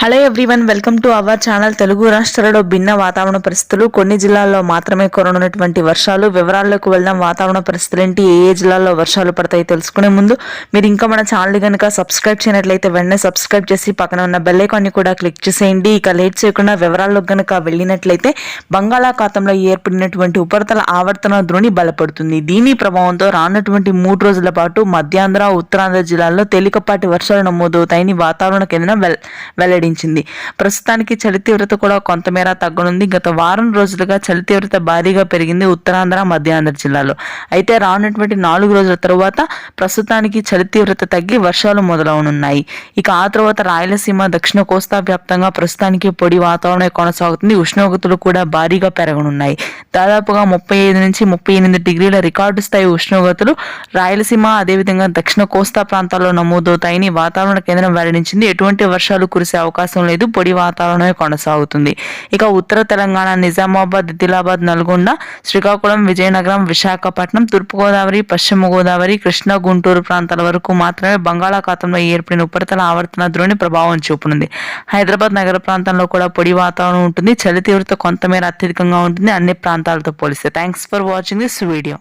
Hello everyone, welcome to our channel. Telugu రాష్ట్రాలలో భిన్న వాతావరణ పరిస్థితులు, కొన్ని జిల్లాల్లో మాత్రమే కురనున్నటువంటి వర్షాలు. వివరాల్లోకి వెళ్దాం. వాతావరణ పరిస్థితులు ఏంటి, ఏ జిల్లాల్లో వర్షాలు పడతాయి తెలుసుకునే ముందు మీరు ఇంకా మన ఛానల్ కనుక సబ్స్క్రైబ్ చేయనట్లయితే వెంటనే సబ్స్క్రైబ్ చేసి పక్కన ఉన్న బెల్ ఐకాన్ ని కూడా క్లిక్ చేసేయండి. ఇక లేట్ చేయకుండా వివరాల్లోకి కనుక వెళ్ళినట్లయితే బంగాళాఖాతంలో ఏర్పడినటువంటి ఉపరితల ఆవర్తన ద్రోణి బలపడుతుంది. దీని ప్రభావంతో రానున్నటువంటి 3 రోజుల పాటు మధ్యాంధ్ర, ఉత్తరాంధ్ర జిల్లాల్లో తేలికపాటి వర్షాలు నమోదవుతాయని వాతావరణ కేంద్రం వెల్లడించింది. ప్రస్తుతానికి చలి తీవ్రత కూడా కొంతమేర తగ్గనుంది. గత వారం రోజులుగా చలి తీవ్రత భారీగా పెరిగింది ఉత్తరాంధ్ర, మధ్యాంధ్ర జిల్లాలో. అయితే రానున్నటువంటి 4 రోజుల తరువాత ప్రస్తుతానికి చలి తీవ్రత తగ్గి వర్షాలు మొదలవనున్నాయి. ఇక ఆ తర్వాత రాయలసీమ, దక్షిణ కోస్తా వ్యాప్తంగా ప్రస్తుతానికి పొడి వాతావరణం కొనసాగుతుంది. ఉష్ణోగ్రతలు కూడా భారీగా పెరగనున్నాయి. దాదాపుగా 35 నుంచి 38 డిగ్రీల రికార్డు స్థాయి ఉష్ణోగ్రతలు రాయలసీమ, అదేవిధంగా దక్షిణ కోస్తా ప్రాంతాల్లో నమోదవుతాయని వాతావరణ కేంద్రం వెల్లడించింది. ఎటువంటి వర్షాలు కురిసే అవకాశం లేదు. పొడి వాతావరణమే కొనసాగుతుంది. ఇక ఉత్తర తెలంగాణ, నిజామాబాద్, ఆదిలాబాద్, నల్గొండ, శ్రీకాకుళం, విజయనగరం, విశాఖపట్నం, తూర్పుగోదావరి, పశ్చిమ గోదావరి, కృష్ణా, గుంటూరు ప్రాంతాల వరకు మాత్రమే బంగాళాఖాతంలో ఏర్పడిన ఉపరితల ఆవర్తన ద్రోణి ప్రభావం చూపనుంది. హైదరాబాద్ నగర ప్రాంతంలో కూడా పొడి వాతావరణం ఉంటుంది. చలి తీవ్రత కొంతమేర అత్యధికంగా ఉంటుంది అన్ని ప్రాంతాలతో పోలిస్తే. Thanks for watching this video.